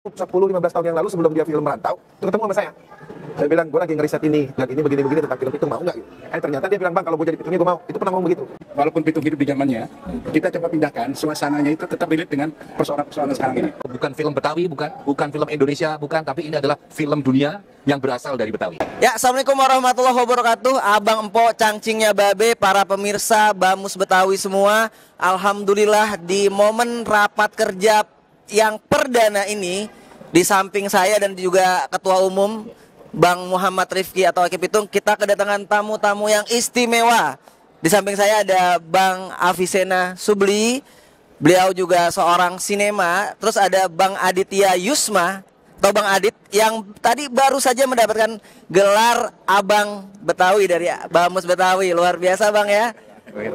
10-15 tahun yang lalu sebelum dia film Merantau, itu ketemu sama saya. Saya bilang, gue lagi ngeriset ini, dan ini begini-begini tentang film Pitung, mau nggak? Ternyata dia bilang, bang, kalau gue jadi Pitungnya gue mau. Itu pernah ngomong begitu. Walaupun Pitung hidup di zamannya, kita coba pindahkan, suasananya itu tetap relate dengan persoalan-persoalan sekarang ini. Bukan film Betawi, bukan film Indonesia, bukan, tapi ini adalah film dunia yang berasal dari Betawi. Ya, assalamualaikum warahmatullahi wabarakatuh. Abang Empok, cangcingnya babe, para pemirsa Bamus Betawi semua. Alhamdulillah di momen rapat kerja yang perdana ini, di samping saya dan juga Ketua Umum Bang Muhammad Rifki atau Eki Pitung, kita kedatangan tamu-tamu yang istimewa. Di samping saya ada Bang Avicenna Subli, beliau juga seorang sinema. Terus ada Bang Aditya Yusma atau Bang Adit yang tadi baru saja mendapatkan gelar Abang Betawi dari Bamus Betawi. Luar biasa Bang ya.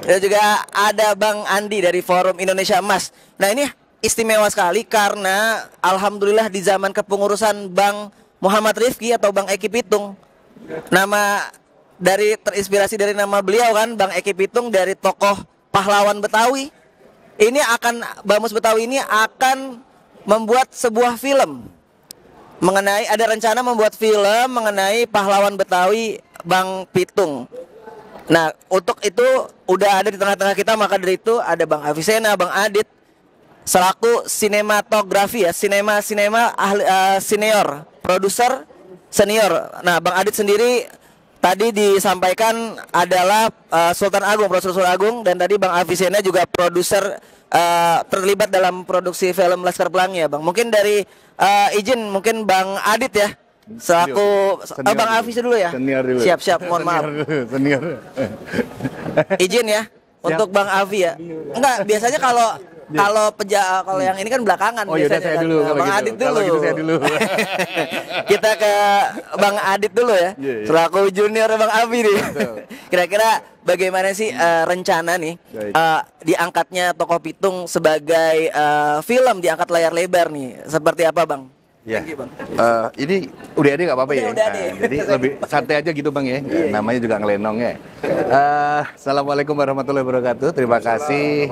Dan juga ada Bang Andi dari Forum Indonesia Emas. Nah ini istimewa sekali karena alhamdulillah di zaman kepengurusan Bang Muhammad Rifki atau Bang Eki Pitung, nama terinspirasi dari nama beliau kan, Bang Eki Pitung dari tokoh pahlawan Betawi. Ini Bamus Betawi ini akan membuat sebuah film ada rencana membuat film mengenai pahlawan Betawi Bang Pitung. Nah, untuk itu udah ada di tengah-tengah kita, maka dari itu ada Bang Avicenna, Bang Adit selaku sinematografi ya, sinema ahli, senior, produser senior. Nah, Bang Adit sendiri tadi disampaikan adalah Sultan Agung, produser Sultan Agung, dan tadi Bang Avicenna juga produser terlibat dalam produksi film Laskar Pelangi ya, Bang. Mungkin dari izin mungkin Bang Adit ya, selaku Bang Avis dulu ya. Dulu. Siap, mohon maaf. Senior. Izin ya untuk Bang Avi ya. Enggak, biasanya kalau yang ini kan belakangan. Oh yaudah saya dulu Bang gitu. Adit dulu. Kalau gitu saya dulu. Kita ke Bang Adit dulu ya. Selaku junior Bang Avi nih. Kira-kira bagaimana sih rencana nih diangkatnya Tokoh Pitung sebagai film diangkat layar lebar nih? Seperti apa Bang? Ya, ini udah ada nggak apa-apa ya? Udah. Jadi lebih santai aja gitu Bang ya. Namanya juga ngelenong ya. Assalamualaikum warahmatullahi wabarakatuh. Terima kasih.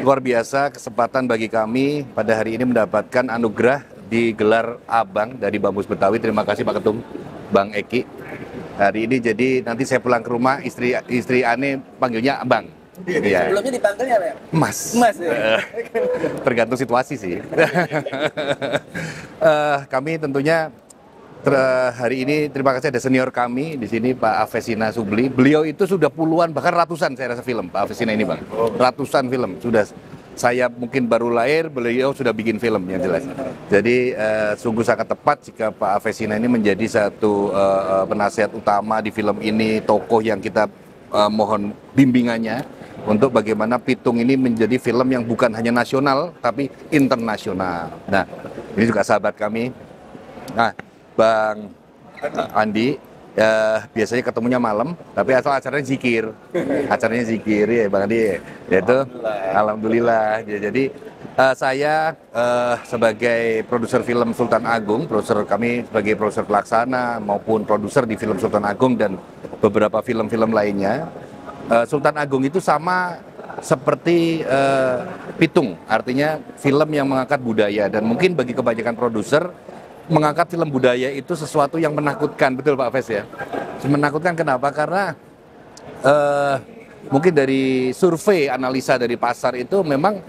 Luar biasa kesempatan bagi kami pada hari ini mendapatkan anugerah di gelar Abang dari Bamus Betawi. Terima kasih Pak Ketum, Bang Eki. Hari ini jadi nanti saya pulang ke rumah, istri Ane panggilnya Abang. Iya. Sebelumnya dipanggilnya apa ya? Mas ya? Tergantung situasi sih. Kami tentunya hari ini terima kasih ada senior kami di sini Pak Avicenna Subli. Beliau itu sudah puluhan bahkan ratusan saya rasa film Pak Avicenna ini Bang. Ratusan film sudah. Saya mungkin baru lahir, beliau sudah bikin film yang jelas. Jadi sungguh sangat tepat jika Pak Avicenna ini menjadi satu penasihat utama di film ini, tokoh yang kita mohon bimbingannya untuk bagaimana Pitung ini menjadi film yang bukan hanya nasional tapi internasional. Nah, ini juga sahabat kami. Nah, Bang Andi biasanya ketemunya malam, tapi asal acaranya zikir. Acaranya zikir ya Bang Andi. Yaitu alhamdulillah. Jadi saya sebagai produser film Sultan Agung, produser kami sebagai produser pelaksana maupun produser di film Sultan Agung dan beberapa film-film lainnya. Sultan Agung itu sama seperti Pitung, artinya film yang mengangkat budaya, dan mungkin bagi kebanyakan produser mengangkat film budaya itu sesuatu yang menakutkan, betul Pak Fes ya? Menakutkan kenapa? Karena mungkin dari survei analisa dari pasar itu memang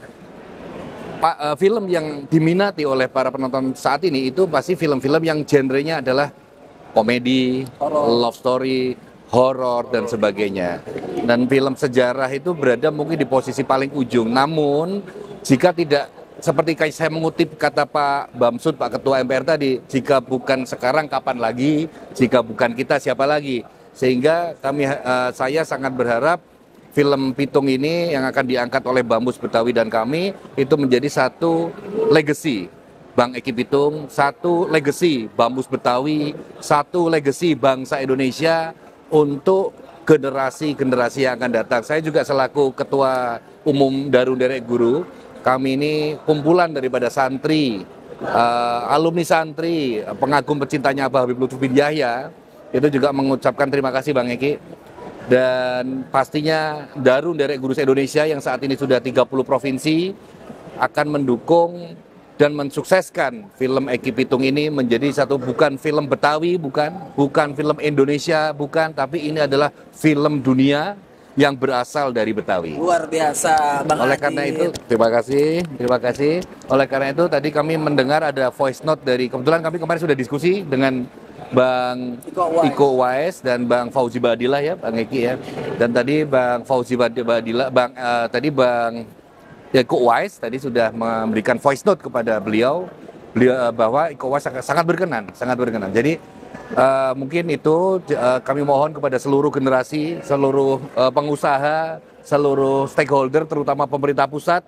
film yang diminati oleh para penonton saat ini itu pasti film-film yang genrenya adalah komedi, love story, horor dan sebagainya. Dan film sejarah itu berada mungkin di posisi paling ujung. Namun jika tidak seperti saya mengutip kata Pak Bamsud, Pak Ketua MPR tadi, jika bukan sekarang kapan lagi, jika bukan kita siapa lagi. Sehingga saya sangat berharap film Pitung ini yang akan diangkat oleh Bamus Betawi dan kami itu menjadi satu legacy Bang Eki Pitung, satu legacy Bamus Betawi, satu legacy bangsa Indonesia untuk generasi-generasi yang akan datang. Saya juga selaku Ketua Umum Darun Derek Guru, kami ini kumpulan daripada santri, alumni santri, pengagum pecintanya Abah Habib Lutfi bin Yahya, itu juga mengucapkan terima kasih Bang Eki. Dan pastinya Darun Derek Guru Indonesia yang saat ini sudah 30 provinsi akan mendukung dan mensukseskan film Eki Pitung ini menjadi bukan film Betawi, bukan film Indonesia, tapi ini adalah film dunia yang berasal dari Betawi. Luar biasa, Bang Oleh Adit. karena itu, terima kasih. Oleh karena itu tadi kami mendengar ada voice note kebetulan kami kemarin sudah diskusi dengan Bang Iko Uwais dan Bang Fauzi Badillah ya, Bang Eki ya. Dan tadi Bang Fauzi Badillah, Bang Iko Uwais tadi sudah memberikan voice note kepada beliau bahwa Iko Uwais sangat berkenan. Jadi mungkin itu kami mohon kepada seluruh generasi, seluruh pengusaha, seluruh stakeholder, terutama pemerintah pusat,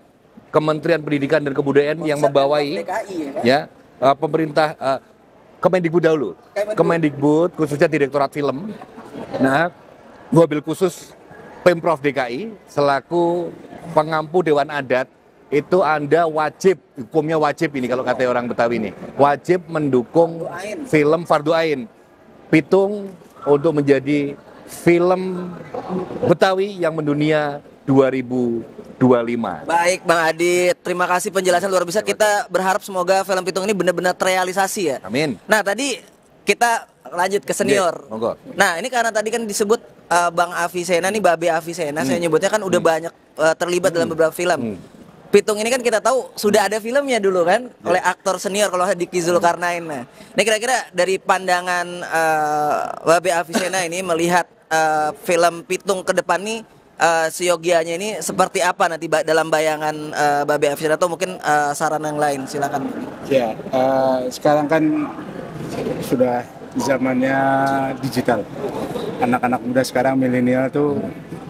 Kementerian Pendidikan dan Kebudayaan yang membawai DKI, ya pemerintah Kemendikbud dahulu, Kemendikbud khususnya Direktorat Film. Nah, wabil khusus Pemprov DKI selaku pengampu Dewan Adat itu Anda wajib, hukumnya wajib ini kalau kata orang Betawi ini, wajib mendukung film Fardu Ain Pitung untuk menjadi film Betawi yang mendunia 2025. Baik Bang Adit, terima kasih penjelasan luar biasa. Kita berharap semoga film Pitung ini benar-benar terrealisasi ya. Amin. Nah tadi kita lanjut ke senior. Monggo. Nah ini karena tadi kan disebut Bang Avicenna nih, Babe Avicenna, saya nyebutnya kan udah banyak terlibat dalam beberapa film. Pitung ini kan kita tahu sudah ada filmnya dulu kan oleh aktor senior kalau Diki Zulkarnain. Nah, ini kira-kira dari pandangan Babe Avicenna ini melihat film Pitung ke depan nih seyogianya ini seperti apa nanti dalam bayangan Babe Avicenna atau mungkin saran yang lain, silakan. Ya, sekarang kan sudah zamannya digital. Anak-anak muda sekarang milenial tuh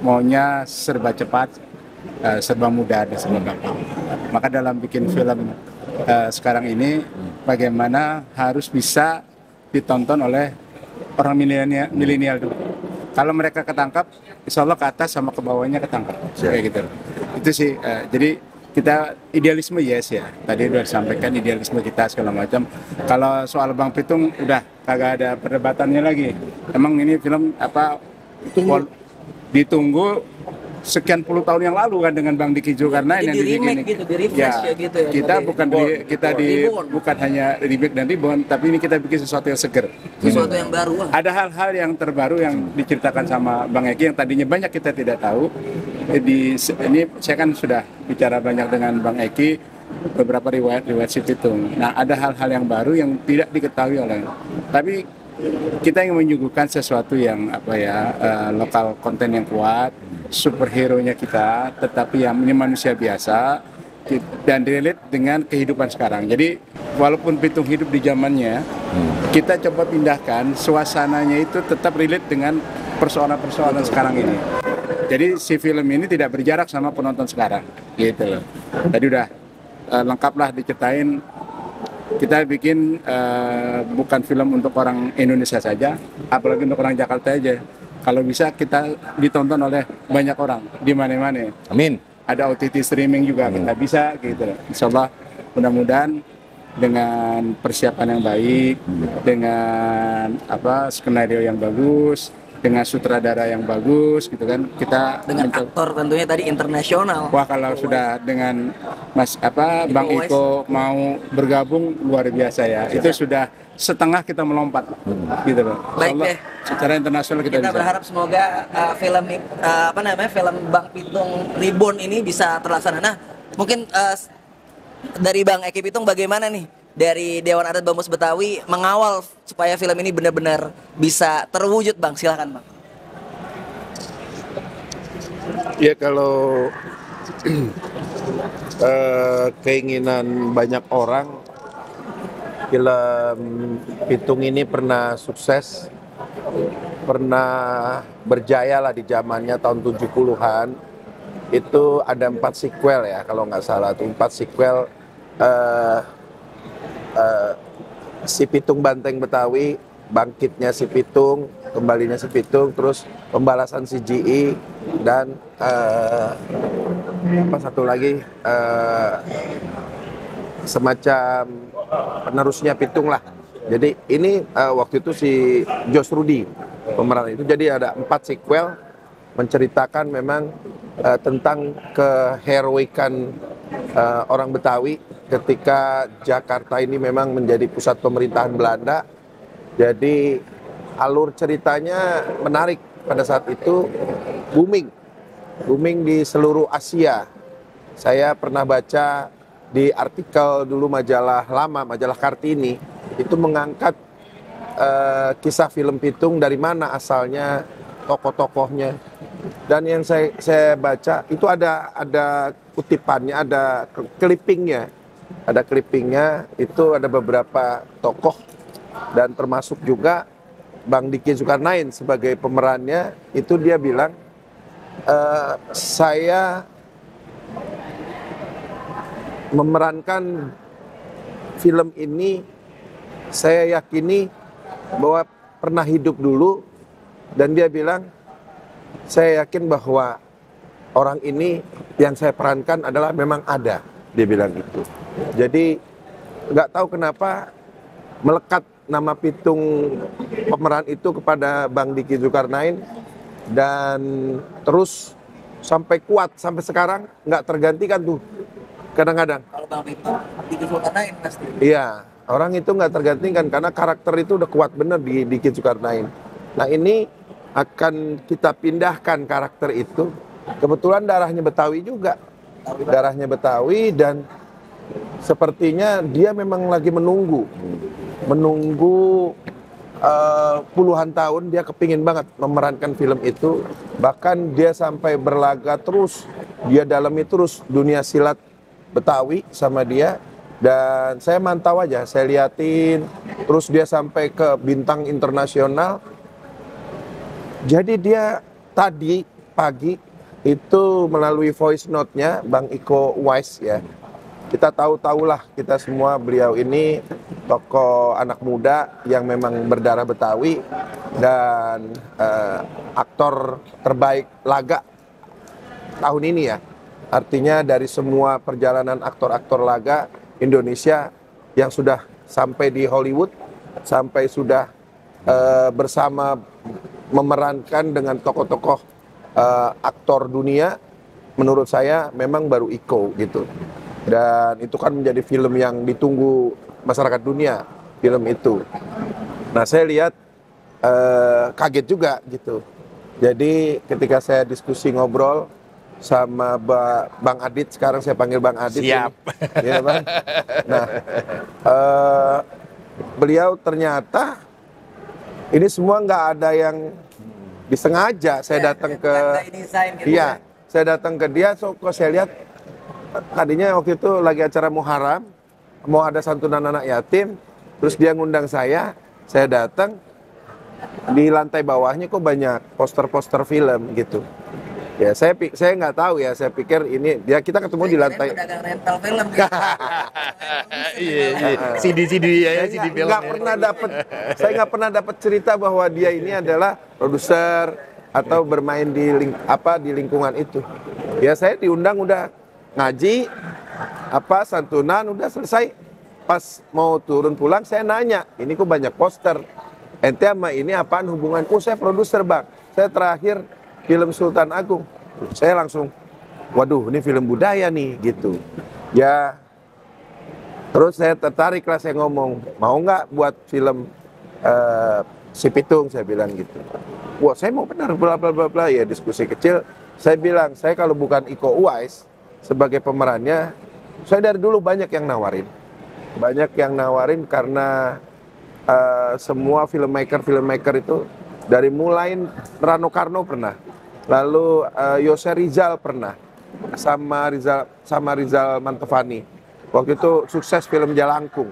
maunya serba cepat, serba mudah dan serba gampang. Maka dalam bikin film sekarang ini bagaimana harus bisa ditonton oleh orang milenial dulu. Kalau mereka ketangkap, insya Allah ke atas sama ke bawahnya ketangkap. Kayak gitu. Itu sih. Jadi kita idealisme yes ya. Tadi udah disampaikan idealisme kita segala macam. Kalau soal Bang Pitung udah kagak ada perdebatannya lagi. Emang ini film apa? Ditunggu sekian puluh tahun yang lalu kan dengan Bang Diki Zulkarnain yang dibikin ini. Gitu, di refresh ya gitu ya. Kita bukan hanya remake dan reborn, tapi ini kita bikin sesuatu yang seger. Sesuatu yang baru. Ada hal-hal yang terbaru yang diceritakan sama Bang Eki yang tadinya banyak kita tidak tahu. Ini saya kan sudah bicara banyak dengan Bang Eki beberapa riwayat si Pitung. Nah, ada hal-hal yang baru yang tidak diketahui oleh. Tapi kita ingin menyuguhkan sesuatu yang lokal konten yang kuat, superhero-nya kita, tetapi yang ini manusia biasa dan relate dengan kehidupan sekarang. Jadi walaupun Pitung hidup di zamannya, kita coba pindahkan suasananya itu tetap relate dengan persoalan-persoalan sekarang ini. Jadi si film ini tidak berjarak sama penonton sekarang, gitu loh. Tadi udah lengkap lah diceritain. Kita bikin bukan film untuk orang Indonesia saja, apalagi untuk orang Jakarta aja. Kalau bisa kita ditonton oleh banyak orang di mana-mana. Amin. Ada OTT streaming juga kita bisa gitu. Insya Allah mudah-mudahan dengan persiapan yang baik, dengan skenario yang bagus, dengan sutradara yang bagus gitu kan, kita dengan aktor tentunya tadi internasional. Wah, kalau sudah dengan Bang Iko mau bergabung luar biasa ya. Itu sudah setengah kita melompat gitu loh. Baik deh. Secara internasional kita bisa. Berharap semoga film Bang Pitung Reborn ini bisa terlaksana. Nah, mungkin dari Bang Eki Pitung bagaimana nih dari Dewan Adat Bamus Betawi mengawal supaya film ini benar-benar bisa terwujud, Bang? Silakan, Bang. Ya kalau keinginan banyak orang, film Pitung ini pernah sukses, pernah berjaya lah di zamannya tahun 70-an. Itu ada 4 sequel ya kalau nggak salah, tuh 4 sequel si Pitung Banteng Betawi, bangkitnya si Pitung, kembalinya si Pitung, terus pembalasan CGI, dan satu lagi semacam penerusnya Pitung lah. Jadi ini waktu itu si Josh Rudy pemeran itu. Jadi ada 4 sequel menceritakan memang tentang keheroikan orang Betawi ketika Jakarta ini memang menjadi pusat pemerintahan Belanda. Jadi alur ceritanya menarik pada saat itu, booming di seluruh Asia. Saya pernah baca di artikel dulu majalah lama, majalah Kartini, itu mengangkat kisah film Pitung dari mana asalnya, tokoh-tokohnya. Dan yang saya baca itu ada kutipannya, ada clippingnya. Ada clippingnya, itu ada beberapa tokoh dan termasuk juga Bang Diki Zulkarnain sebagai pemerannya. Itu dia bilang, saya memerankan film ini, saya yakini bahwa pernah hidup dulu. Dan dia bilang, saya yakin bahwa orang ini yang saya perankan adalah memang ada. Dia bilang gitu. Jadi nggak tahu kenapa melekat nama Pitung pemeran itu kepada Bang Diki Zulkarnain, dan terus sampai kuat sampai sekarang nggak tergantikan tuh. Kadang-kadang. Kalau Bang Diki Zulkarnain pasti. Iya, orang itu nggak tergantikan karena karakter itu udah kuat bener di Diki Zulkarnain. Nah ini akan kita pindahkan karakter itu. Kebetulan darahnya Betawi juga. Darahnya Betawi, dan sepertinya dia memang lagi menunggu puluhan tahun. Dia kepingin banget memerankan film itu. Bahkan dia sampai berlaga terus, dia dalami terus dunia silat Betawi sama dia. Dan saya mantau aja, saya liatin, terus dia sampai ke bintang internasional. Jadi dia tadi pagi itu melalui voice note-nya Bang Iko Uwais ya. Kita tahu-tahulah kita semua, beliau ini tokoh anak muda yang memang berdarah Betawi dan aktor terbaik laga tahun ini ya. Artinya dari semua perjalanan aktor-aktor laga Indonesia yang sudah sampai di Hollywood, sampai sudah bersama memerankan dengan tokoh-tokoh aktor dunia, menurut saya memang baru Iko gitu. Dan itu kan menjadi film yang ditunggu masyarakat dunia, film itu. Nah saya lihat kaget juga gitu. Jadi ketika saya diskusi ngobrol sama Bang Adit, sekarang saya panggil Bang Adit. Siap. Ini, ya Bang. Nah beliau ternyata ini semua nggak ada yang disengaja. Saya datang ke iya, saya datang ke dia, so kok saya lihat tadinya waktu itu lagi acara Muharram, mau ada santunan anak yatim, terus dia ngundang saya datang, di lantai bawahnya kok banyak poster-poster film gitu. Ya saya nggak tahu ya, saya pikir ini dia, kita ketemu di lantai. Pedagang rental film. Iya, CD ya, CD film. Saya nggak pernah dapat cerita bahwa dia ini adalah produser atau bermain di lingkungan itu. Ya saya diundang udah ngaji, santunan udah selesai. Pas mau turun pulang saya nanya, ini kok banyak poster. Ente sama ini apaan hubungan? Oh saya produser Bang. Saya terakhir film Sultan Agung. Saya langsung, waduh ini film budaya nih gitu. Ya terus saya tertarik lah, saya ngomong, mau nggak buat film Si Pitung, saya bilang gitu. Wah saya mau benar, bla bla bla bla. Ya diskusi kecil, saya bilang, saya kalau bukan Iko Uwais sebagai pemerannya, saya dari dulu banyak yang nawarin. Banyak yang nawarin karena semua filmmaker itu, dari mulai Rano Karno pernah, lalu Yose Rizal pernah, sama Rizal Mantovani. Waktu itu sukses film Jalangkung.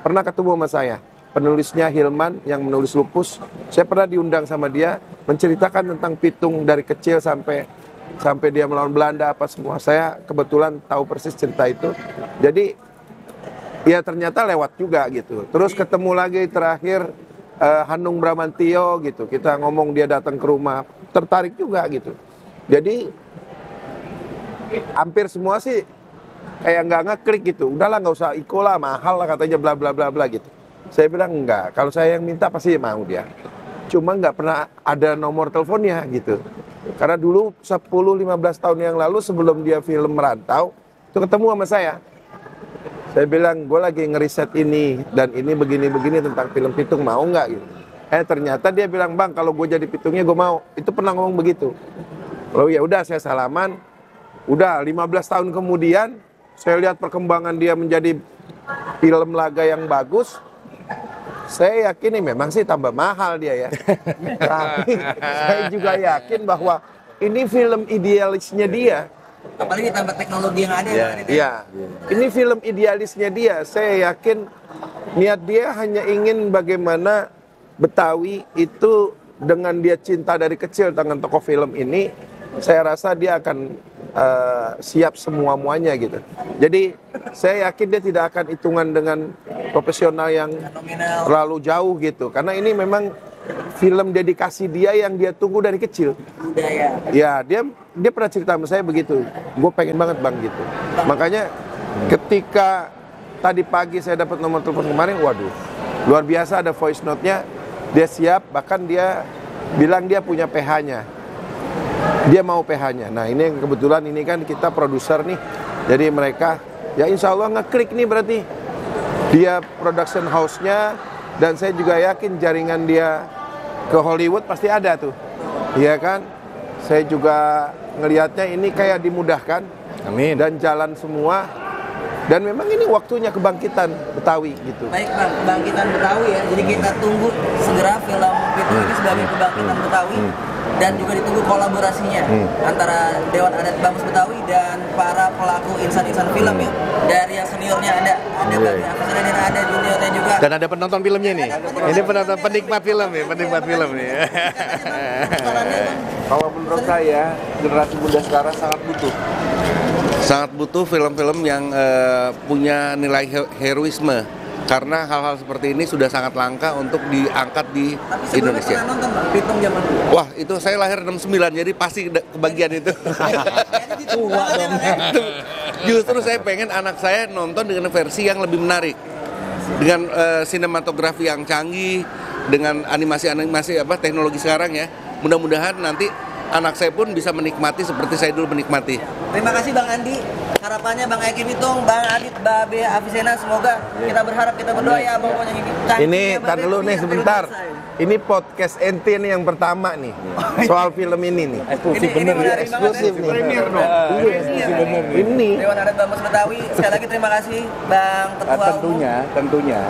Pernah ketemu sama saya. Penulisnya Hilman yang menulis Lupus. Saya pernah diundang sama dia menceritakan tentang Pitung dari kecil sampai dia melawan Belanda apa semua. Saya kebetulan tahu persis cerita itu. Jadi ya ternyata lewat juga gitu. Terus ketemu lagi terakhir Hanung Bramantio gitu. Kita ngomong, dia datang ke rumah, tertarik juga gitu. Jadi hampir semua sih kayak nggak ngeklik gitu. Udahlah nggak usah Iko lah, mahal lah katanya, bla bla bla bla gitu. Saya bilang enggak, kalau saya yang minta pasti mau dia. Cuma nggak pernah ada nomor teleponnya gitu. Karena dulu 10-15 tahun yang lalu sebelum dia film Merantau, itu ketemu sama saya. Saya bilang, gue lagi ngeriset ini dan ini begini-begini tentang film Pitung, mau nggak gitu. Ternyata dia bilang, bang kalau gue jadi Pitungnya gue mau. Itu pernah ngomong begitu. Lalu ya udah saya salaman. Udah 15 tahun kemudian saya lihat perkembangan dia menjadi film laga yang bagus. Saya yakin ini memang sih tambah mahal dia ya. Tapi saya juga yakin bahwa ini film idealisnya dia. Apalagi tambah teknologi yang ada. Iya. Ini film idealisnya dia. Saya yakin niat dia hanya ingin bagaimana Betawi itu dengan dia cinta dari kecil dengan tokoh film ini, saya rasa dia akan siap semua-muanya gitu. Jadi saya yakin dia tidak akan hitungan dengan profesional yang terlalu jauh gitu. Karena ini memang film dedikasi dia yang dia tunggu dari kecil. Ya, dia pernah cerita sama saya begitu. Gue pengen banget bang gitu. Makanya ketika tadi pagi saya dapat nomor telepon kemarin, waduh, luar biasa ada voice note-nya. Dia siap, bahkan dia bilang dia punya PH-nya. Dia mau PH-nya. Nah ini kebetulan ini kan kita produser nih. Jadi mereka ya insya Allah ngeklik nih berarti. Dia production house-nya. Dan saya juga yakin jaringan dia ke Hollywood pasti ada tuh. Iya kan? Saya juga ngelihatnya ini kayak dimudahkan. Amin. Dan jalan semua. Dan memang ini waktunya kebangkitan Betawi gitu. Baik bang, kebangkitan Betawi ya. Jadi kita tunggu segera film Pitung ini sebagai kebangkitan Betawi. Dan juga ditunggu kolaborasinya antara Dewan Adat Bamus Betawi dan para pelaku insan-insan film ya. Dari yang seniornya ada Babi Afisina dan ada juniornya juga. Dan ada penonton filmnya nih. Ini penonton penikmat film nih, penikmat film nih. Kalau menurut saya generasi muda sekarang sangat butuh film-film yang punya nilai heroisme. Karena hal-hal seperti ini sudah sangat langka untuk diangkat di Indonesia. Pernah nonton bang, Pitung zaman dulu? Wah, itu saya lahir 69, jadi pasti kebagian itu. Tua dong. Justru saya pengen anak saya nonton dengan versi yang lebih menarik. Dengan sinematografi yang canggih, dengan animasi-animasi teknologi sekarang ya. Mudah-mudahan nanti anak saya pun bisa menikmati seperti saya dulu menikmati. Terima kasih Bang Andi. Harapannya Bang Eki Pitung, Bang Adit, Babe Afisena, semoga kita berharap, kita berdoa ya Bang pokoknya ini tar dulu nih sebentar. Ini podcast ente nih yang pertama nih soal film ini nih. Eksklusif bener ya. Eksklusif nih. Premier dong. Ini. Dewan Adat Bamus Betawi. Sekali lagi terima kasih Bang Ketua. Tentunya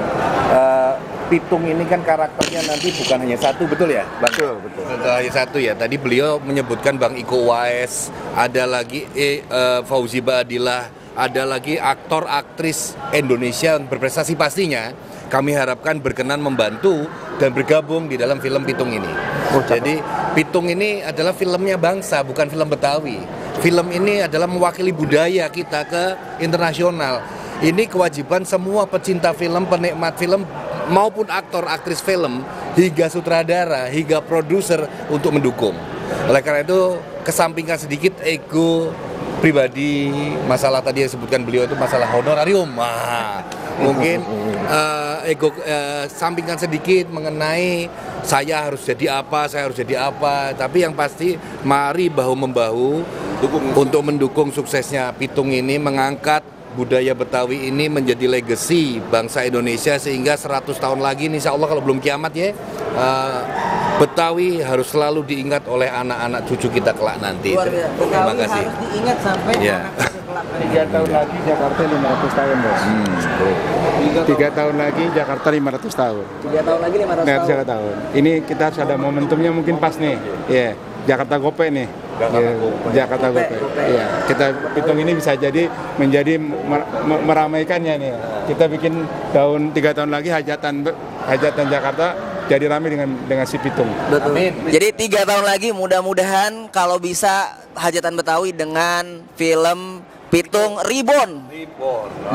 Pitung ini kan karakternya nanti bukan hanya satu, betul ya? Betul. Bukan hanya satu ya. Tadi beliau menyebutkan Bang Iko Uwais, ada lagi Fauzi Baadillah, ada lagi aktor aktris Indonesia yang berprestasi pastinya. Kami harapkan berkenan membantu dan bergabung di dalam film Pitung ini. Jadi Pitung ini adalah filmnya bangsa, bukan film Betawi. Film ini adalah mewakili budaya kita ke internasional. Ini kewajiban semua pecinta film, penikmat film, maupun aktor, aktris film, hingga sutradara, hingga produser untuk mendukung. Oleh karena itu, kesampingkan sedikit ego pribadi, masalah tadi yang disebutkan beliau itu masalah honorarium. Mungkin sampingkan sedikit mengenai saya harus jadi apa, tapi yang pasti mari bahu-membahu untuk mendukung suksesnya Pitung ini, mengangkat budaya Betawi ini menjadi legacy bangsa Indonesia sehingga 100 tahun lagi insya Allah kalau belum kiamat ya, Betawi harus selalu diingat oleh anak-anak cucu kita kelak nanti. Terima kasih. Harus diingat sampai anak cucu kelak. 3 tahun lagi Jakarta 500 tahun bos. 3 tahun lagi Jakarta 500 tahun. 3 tahun lagi 500 tahun. Ini kita harus ada momentumnya mungkin pas nih. Iya, Jakarta Gope nih. Jakarta Gope. Iya, kita Pitung ini bisa jadi menjadi meramaikannya nih. Kita bikin 3 tahun lagi hajatan Jakarta jadi ramai dengan si Pitung. Betul. Amin. Jadi 3 tahun lagi mudah-mudahan kalau bisa hajatan Betawi dengan film Pitung Reborn.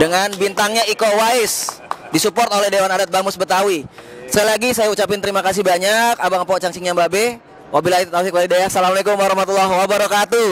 Dengan bintangnya Iko Uwais, disupport oleh Dewan Adat Bamus Betawi. Sekali lagi saya ucapin terima kasih banyak Abang Empok Cangcingnya Babe. Wabillahi taufiq wal hidayah. Assalamualaikum warahmatullahi wabarakatuh.